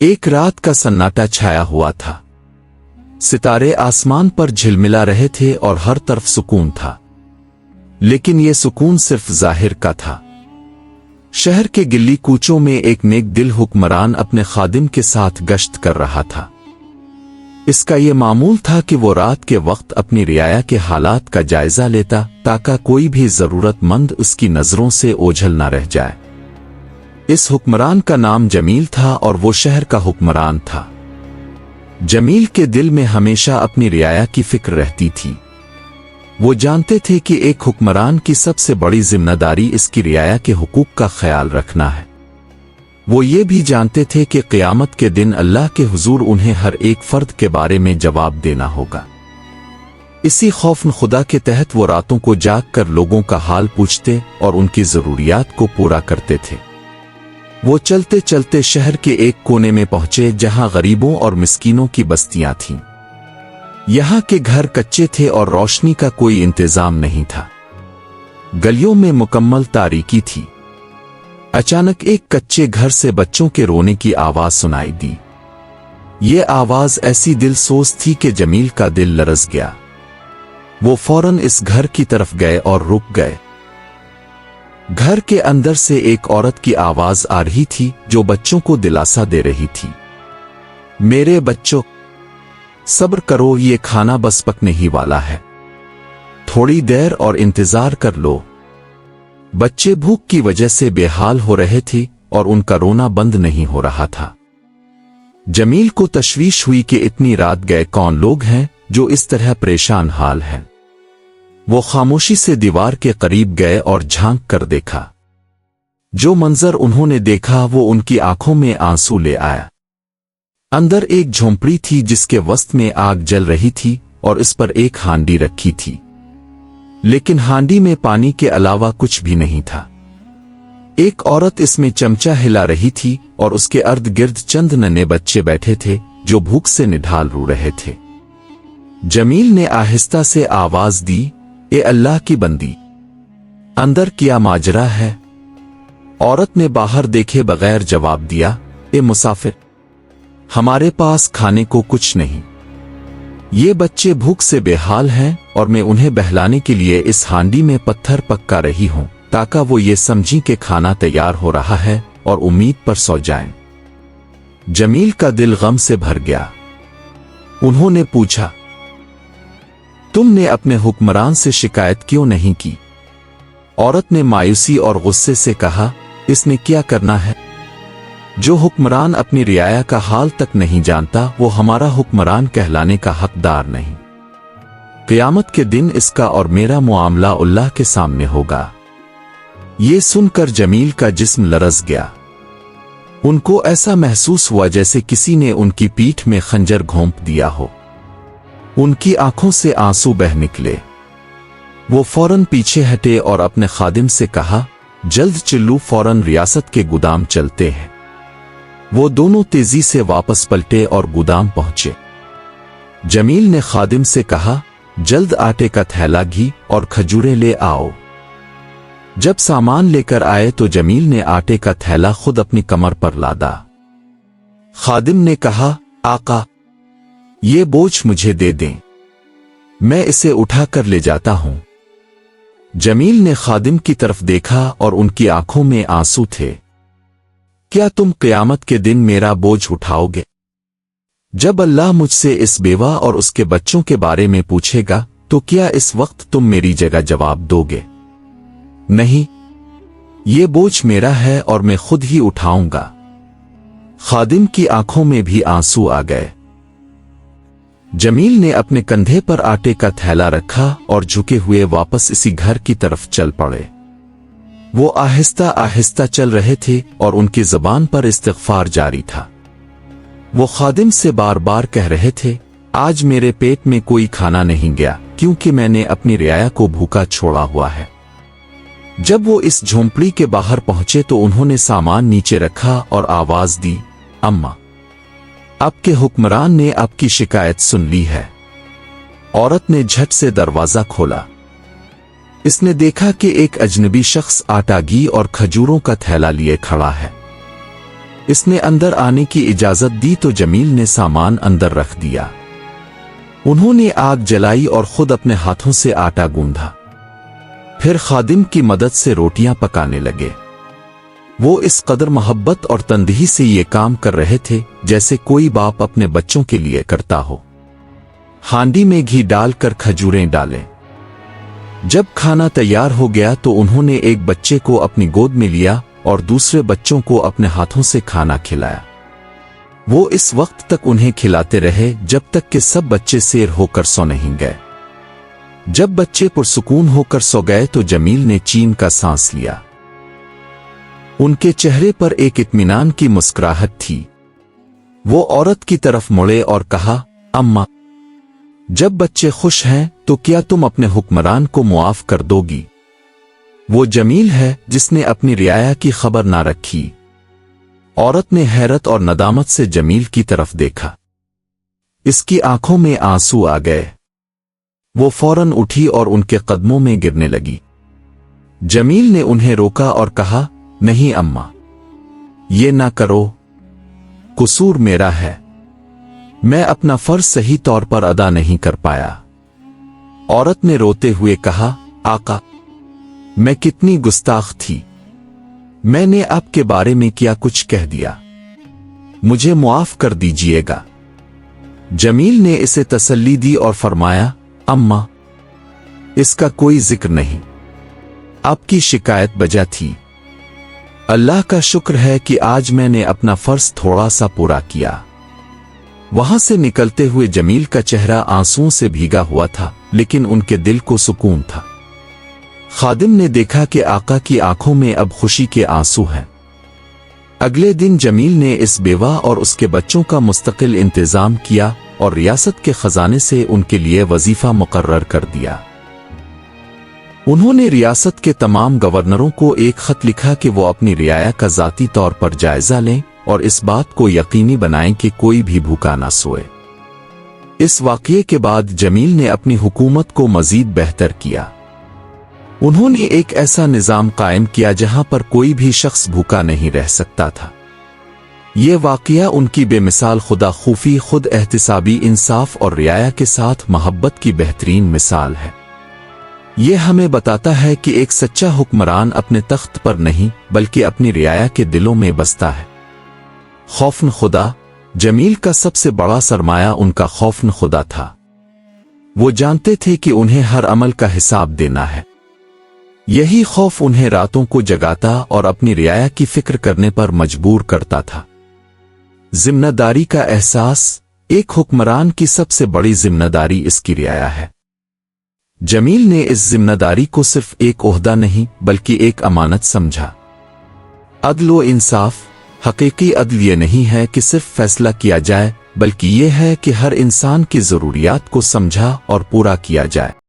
एक रात का सन्नाटा छाया हुआ था। सितारे आसमान पर झिलमिला रहे थे और हर तरफ सुकून था, लेकिन यह सुकून सिर्फ जाहिर का था। शहर के गिल्ली कूचों में एक नेक दिल हुक्मरान अपने खादिम के साथ गश्त कर रहा था। इसका यह मामूल था कि वो रात के वक्त अपनी रियाया के हालात का जायजा लेता ताकि कोई भी जरूरतमंद उसकी नजरों से ओझल न रह जाए। इस हुक्मरान का नाम जमील था और वो शहर का हुक्मरान था। जमील के दिल में हमेशा अपनी रियाया की फिक्र रहती थी। वो जानते थे कि एक हुक्मरान की सबसे बड़ी जिम्मेदारी इसकी रियाया के हुकूक का ख्याल रखना है। वो ये भी जानते थे कि क़यामत के दिन अल्लाह के हुजूर उन्हें हर एक फर्द के बारे में जवाब देना होगा। इसी खौफ खुदा के तहत वो रातों को जाग कर लोगों का हाल पूछते और उनकी ज़रूरियात को पूरा करते थे। वो चलते चलते शहर के एक कोने में पहुंचे जहां गरीबों और मिस्कीनों की बस्तियां थीं। यहाँ के घर कच्चे थे और रोशनी का कोई इंतजाम नहीं था। गलियों में मुकम्मल तारीकी थी। अचानक एक कच्चे घर से बच्चों के रोने की आवाज सुनाई दी। ये आवाज ऐसी दिलसोज थी कि जमील का दिल लरज़ गया। वो फौरन इस घर की तरफ गए और रुक गए। घर के अंदर से एक औरत की आवाज आ रही थी जो बच्चों को दिलासा दे रही थी। मेरे बच्चों, सब्र करो, ये खाना बस पकने ही वाला है। थोड़ी देर और इंतजार कर लो। बच्चे भूख की वजह से बेहाल हो रहे थे और उनका रोना बंद नहीं हो रहा था। जमील को तशवीश हुई कि इतनी रात गए कौन लोग हैं जो इस तरह परेशान हाल हैं। वो खामोशी से दीवार के करीब गए और झांक कर देखा। जो मंजर उन्होंने देखा वो उनकी आंखों में आंसू ले आया। अंदर एक झोंपड़ी थी जिसके वस्त में आग जल रही थी और इस पर एक हांडी रखी थी, लेकिन हांडी में पानी के अलावा कुछ भी नहीं था। एक औरत इसमें चमचा हिला रही थी और उसके अर्द गिर्द चंद नन्हे बच्चे बैठे थे जो भूख से निढाल रो रहे थे। जमील ने आहिस्ता से आवाज दी, ए अल्लाह की बंदी, अंदर क्या माजरा है? औरत ने बाहर देखे बगैर जवाब दिया, ए मुसाफिर, हमारे पास खाने को कुछ नहीं। ये बच्चे भूख से बेहाल हैं और मैं उन्हें बहलाने के लिए इस हांडी में पत्थर पका रही हूं ताकि वो ये समझें कि खाना तैयार हो रहा है और उम्मीद पर सो जाएं। जमील का दिल गम से भर गया। उन्होंने पूछा, तुमने अपने हुक्मरान से शिकायत क्यों नहीं की? औरत ने मायूसी और गुस्से से कहा, इसने क्या करना है? जो हुक्मरान अपनी रियाया का हाल तक नहीं जानता वो हमारा हुक्मरान कहलाने का हकदार नहीं। क़यामत के दिन इसका और मेरा मुआमला अल्लाह के सामने होगा। ये सुनकर जमील का जिस्म लरज़ गया। उनको ऐसा महसूस हुआ जैसे किसी ने उनकी पीठ में खंजर घोंप दिया हो। उनकी आंखों से आंसू बह निकले। वो फौरन पीछे हटे और अपने खादिम से कहा, जल्द चिल्लू, फौरन रियासत के गुदाम चलते हैं। वो दोनों तेजी से वापस पलटे और गुदाम पहुंचे। जमील ने खादिम से कहा, जल्द आटे का थैला, घी और खजूरें ले आओ। जब सामान लेकर आए तो जमील ने आटे का थैला खुद अपनी कमर पर लादा। खादिम ने कहा, आका, ये बोझ मुझे दे दें, मैं इसे उठाकर ले जाता हूं। जमील ने खादिम की तरफ देखा और उनकी आंखों में आंसू थे। क्या तुम क़यामत के दिन मेरा बोझ उठाओगे? जब अल्लाह मुझसे इस बेवा और उसके बच्चों के बारे में पूछेगा तो क्या इस वक्त तुम मेरी जगह जवाब दोगे? नहीं, ये बोझ मेरा है और मैं खुद ही उठाऊंगा। खादिम की आंखों में भी आंसू आ गए। जमील ने अपने कंधे पर आटे का थैला रखा और झुके हुए वापस इसी घर की तरफ चल पड़े। वो आहिस्ता आहिस्ता चल रहे थे और उनकी ज़बान पर इस्तिग़फ़ार जारी था। वो खादिम से बार बार कह रहे थे, आज मेरे पेट में कोई खाना नहीं गया क्योंकि मैंने अपनी रियाया को भूखा छोड़ा हुआ है। जब वो इस झोंपड़ी के बाहर पहुंचे तो उन्होंने सामान नीचे रखा और आवाज दी, अम्मा, आपके हुक्मरान ने आपकी शिकायत सुन ली है। औरत ने झट से दरवाजा खोला। इसने देखा कि एक अजनबी शख्स आटा, घी और खजूरों का थैला लिए खड़ा है। اس نے اندر آنے کی اجازت دی تو جمیل نے سامان اندر رکھ دیا۔ انہوں نے آگ جلائی اور خود اپنے ہاتھوں سے آٹا گوندھا، پھر خادم کی مدد سے روٹیاں پکانے لگے۔ وہ اس قدر محبت اور تندہی سے یہ کام کر رہے تھے جیسے کوئی باپ اپنے بچوں کے لیے کرتا ہو۔ ہانڈی میں گھی ڈال کر کھجوریں ڈالیں۔ جب کھانا تیار ہو گیا تو انہوں نے ایک بچے کو اپنی گود میں لیا اور دوسرے بچوں کو اپنے ہاتھوں سے کھانا کھلایا۔ وہ اس وقت تک انہیں کھلاتے رہے جب تک کہ سب بچے سیر ہو کر سو نہیں گئے۔ جب بچے پرسکون ہو کر سو گئے تو جمیل نے چین کا سانس لیا۔ ان کے چہرے پر ایک اطمینان کی مسکراہٹ تھی۔ وہ عورت کی طرف مڑے اور کہا، اماں، جب بچے خوش ہیں تو کیا تم اپنے حکمران کو معاف کر دو گی؟ وہ جمیل ہے جس نے اپنی رعایا کی خبر نہ رکھی۔ عورت نے حیرت اور ندامت سے جمیل کی طرف دیکھا۔ اس کی آنکھوں میں آنسو آ گئے۔ وہ فوراً اٹھی اور ان کے قدموں میں گرنے لگی۔ جمیل نے انہیں روکا اور کہا، نہیں اماں، یہ نہ کرو، قصور میرا ہے، میں اپنا فرض صحیح طور پر ادا نہیں کر پایا۔ عورت نے روتے ہوئے کہا، آقا، میں کتنی گستاخ تھی، میں نے آپ کے بارے میں کیا کچھ کہہ دیا، مجھے معاف کر دیجئے گا۔ جمیل نے اسے تسلی دی اور فرمایا، اماں، اس کا کوئی ذکر نہیں، آپ کی شکایت بجا تھی، اللہ کا شکر ہے کہ آج میں نے اپنا فرض تھوڑا سا پورا کیا۔ وہاں سے نکلتے ہوئے جمیل کا چہرہ آنسوؤں سے بھیگا ہوا تھا، لیکن ان کے دل کو سکون تھا۔ خادم نے دیکھا کہ آقا کی آنکھوں میں اب خوشی کے آنسو ہیں۔ اگلے دن جمیل نے اس بیوہ اور اس کے بچوں کا مستقل انتظام کیا اور ریاست کے خزانے سے ان کے لیے وظیفہ مقرر کر دیا۔ انہوں نے ریاست کے تمام گورنروں کو ایک خط لکھا کہ وہ اپنی رعایا کا ذاتی طور پر جائزہ لیں اور اس بات کو یقینی بنائیں کہ کوئی بھی بھوکا نہ سوئے۔ اس واقعے کے بعد جمیل نے اپنی حکومت کو مزید بہتر کیا۔ انہوں نے ایک ایسا نظام قائم کیا جہاں پر کوئی بھی شخص بھوکا نہیں رہ سکتا تھا۔ یہ واقعہ ان کی بے مثال خدا خوفی، خود احتسابی، انصاف اور رعایا کے ساتھ محبت کی بہترین مثال ہے۔ یہ ہمیں بتاتا ہے کہ ایک سچا حکمران اپنے تخت پر نہیں بلکہ اپنی رعایا کے دلوں میں بستا ہے۔ خوفن خدا، جمیل کا سب سے بڑا سرمایہ ان کا خوفن خدا تھا۔ وہ جانتے تھے کہ انہیں ہر عمل کا حساب دینا ہے۔ یہی خوف انہیں راتوں کو جگاتا اور اپنی رعایا کی فکر کرنے پر مجبور کرتا تھا۔ ذمہ داری کا احساس، ایک حکمران کی سب سے بڑی ذمہ داری اس کی رعایا ہے۔ جمیل نے اس ذمہ داری کو صرف ایک عہدہ نہیں بلکہ ایک امانت سمجھا۔ عدل و انصاف، حقیقی عدل یہ نہیں ہے کہ صرف فیصلہ کیا جائے بلکہ یہ ہے کہ ہر انسان کی ضروریات کو سمجھا اور پورا کیا جائے۔